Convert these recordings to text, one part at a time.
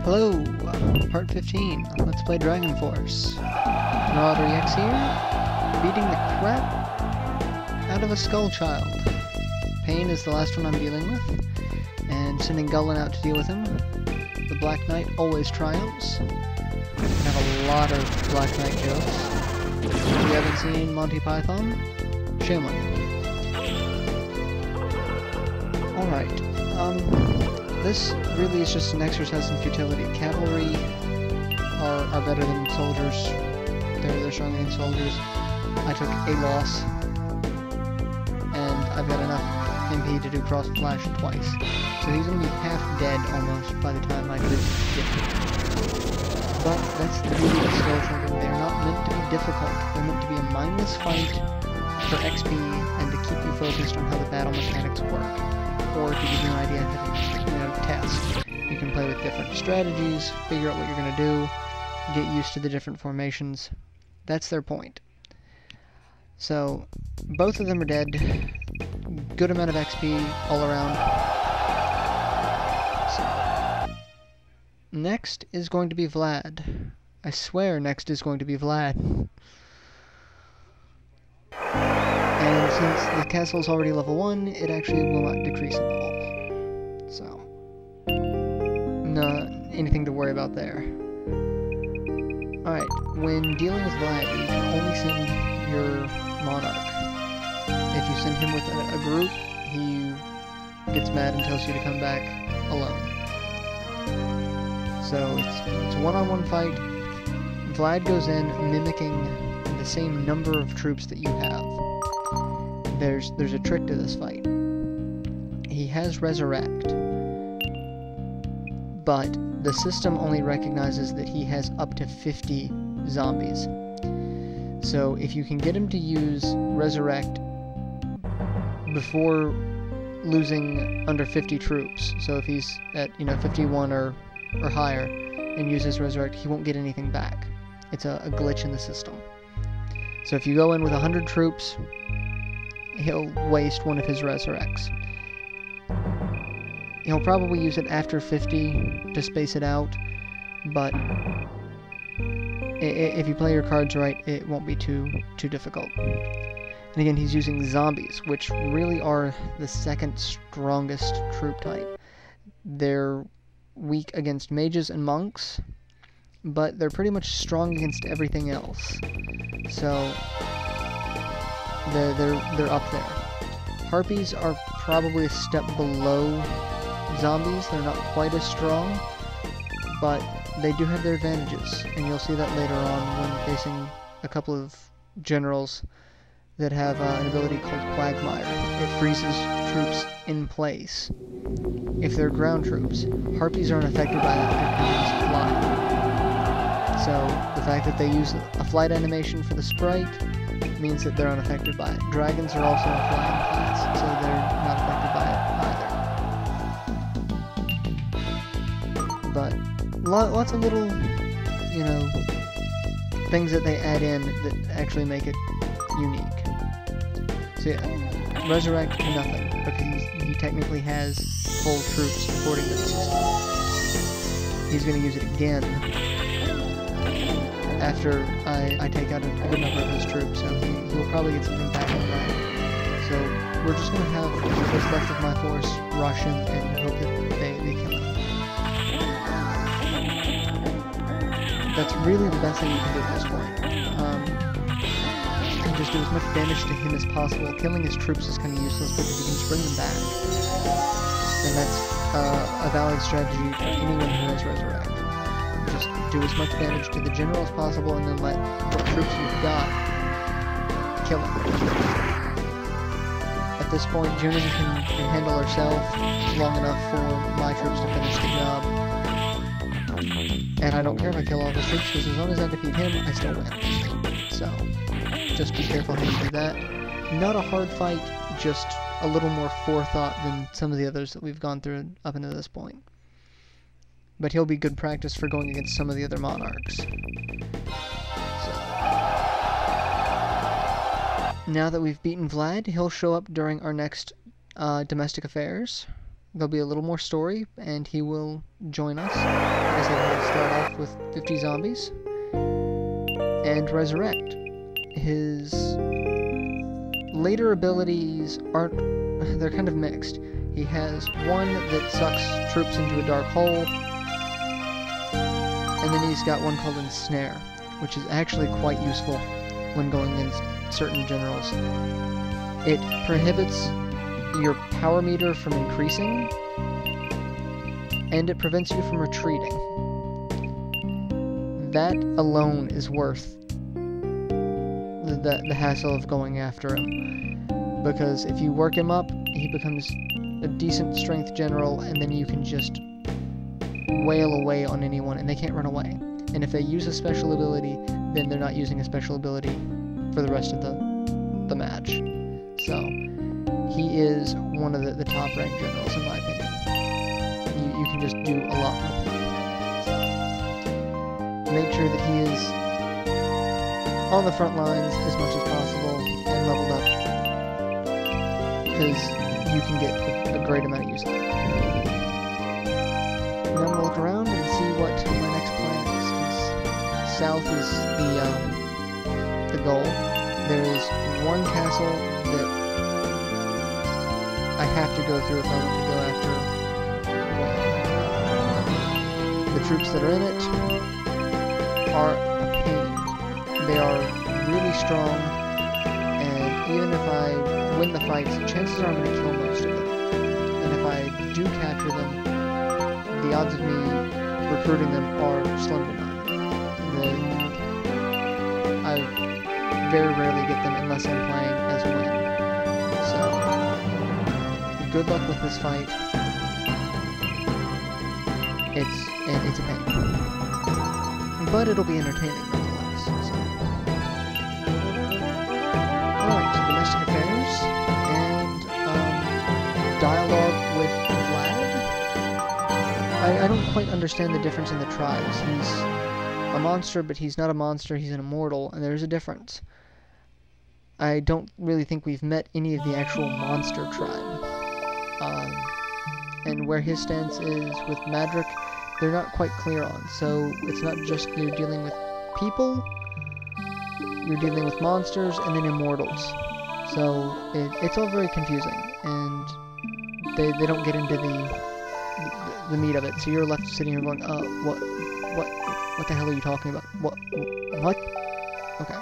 Hello, part 15. Let's play Dragon Force. MarauderEX here, beating the crap out of a Skull Child. Pain is the last one I'm dealing with, and sending Gullin out to deal with him. The Black Knight always triumphs. We have a lot of Black Knight jokes. If you haven't seen Monty Python, shame on you. Alright, this really is just an exercise in futility. Cavalry are better than soldiers. They're stronger than soldiers. I took a loss, and I've got enough MP to do cross flash twice. So he's gonna be half dead almost by the time I get him. But that's the beauty of Skull Children. They're not meant to be difficult. They're meant to be a mindless fight for XP and to keep you focused on how the battle mechanics work. Or to give you an idea how to, test. You can play with different strategies, figure out what you're going to do, get used to the different formations. That's their point. So, both of them are dead. Good amount of XP all around. So, next is going to be Vlad. I swear next is going to be Vlad. And since the castle is already level 1, it actually will not decrease in level. So, not anything to worry about there. Alright, when dealing with Vlad, you can only send your Monarch. If you send him with a group, he gets mad and tells you to come back alone. So, it's a one-on-one fight. Vlad goes in mimicking the same number of troops that you have. There's a trick to this fight. He has Resurrect, but the system only recognizes that he has up to 50 zombies. So if you can get him to use Resurrect before losing under 50 troops, so if he's at 51 or higher and uses Resurrect, he won't get anything back. It's a glitch in the system. So if you go in with 100 troops, he'll waste one of his Resurrects. He'll probably use it after 50 to space it out, but if you play your cards right, it won't be too difficult. And again, he's using zombies, which really are the second strongest troop type. They're weak against mages and monks, but they're pretty much strong against everything else. So they're up there. Harpies are probably a step below zombies. They're not quite as strong, but they do have their advantages, and you'll see that later on when facing a couple of generals that have an ability called Quagmire. It freezes troops in place if they're ground troops. Harpies aren't affected by that because they fly. So the fact that they use a flight animation for the sprite means that they're unaffected by it. Dragons are also a flying class, so they're not affected by it either. But lots of little, things that they add in that actually make it unique. So yeah, Resurrect nothing, because he technically has full troops according to the system. He's going to use it again after I take out a good number of his troops, so he will probably get something back on that. So we're just going to have what's left of my force rush him and hope that they kill him. That's really the best thing you can do at this point. You can just do as much damage to him as possible. Killing his troops is kind of useless because you can just bring them back. And that's a valid strategy for anyone who has Resurrect. Just do as much damage to the general as possible, and then let what troops you've got kill him. At this point, Junon can handle herself long enough for my troops to finish the job. And I don't care if I kill all his troops, because as long as I defeat him, I still win. So, just be careful how you do that. Not a hard fight, just a little more forethought than some of the others that we've gone through up until this point. But he'll be good practice for going against some of the other monarchs. So, now that we've beaten Vlad, he'll show up during our next domestic affairs, there'll be a little more story, and he will join us. Like I said, he'll start off with 50 zombies and resurrect. His later abilities they're kind of mixed. He has one that sucks troops into a dark hole, and then he's got one called Ensnare, which is actually quite useful when going against certain generals. It prohibits your power meter from increasing, and it prevents you from retreating. That alone is worth the hassle of going after him, because if you work him up, he becomes a decent strength general, and then you can just wail away on anyone and they can't run away. And if they use a special ability, then they're not using a special ability for the rest of the match. So he is one of the top ranked generals in my opinion. You can just do a lot with him. So make sure that he is on the front lines as much as possible and leveled up, because you can get a great amount of use out of it. And I'm going to look around and see what my next plan is, because south is the goal. There is one castle that I have to go through if I want to go after. The troops that are in it are a pain. They are really strong, and even if I win the fights, chances are I'm going to kill most of them. And if I do capture them, the odds of me recruiting them are slim to none. I very rarely get them unless I'm playing as a win. So, good luck with this fight. It's a pain. But it'll be entertaining nonetheless. So. Alright, domestic affairs, and dialogue with Vlad. I don't quite understand the difference in the tribes. He's a monster, but he's not a monster, he's an immortal, and there's a difference. I don't really think we've met any of the actual monster tribe. And where his stance is with Madrick, they're not quite clear on. So it's not just you're dealing with people, you're dealing with monsters, and then immortals. So it's all very confusing, and they don't get into the meat of it. So you're left sitting here going, what the hell are you talking about? What? Okay.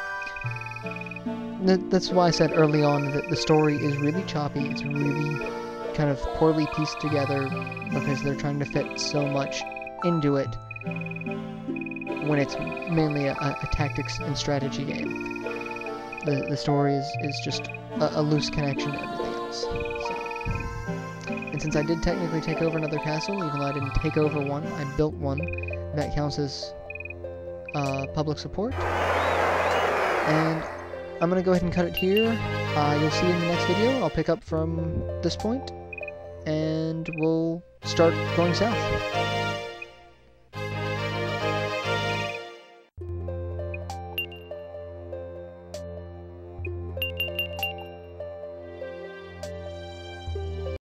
That's why I said early on that the story is really choppy. It's really kind of poorly pieced together because they're trying to fit so much into it when it's mainly a tactics and strategy game. The story is just a loose connection to everything else. So. And since I did technically take over another castle, even though I didn't take over one, I built one, that counts as public support. And I'm going to go ahead and cut it here. You'll see in the next video. I'll pick up from this point, and we'll start going south.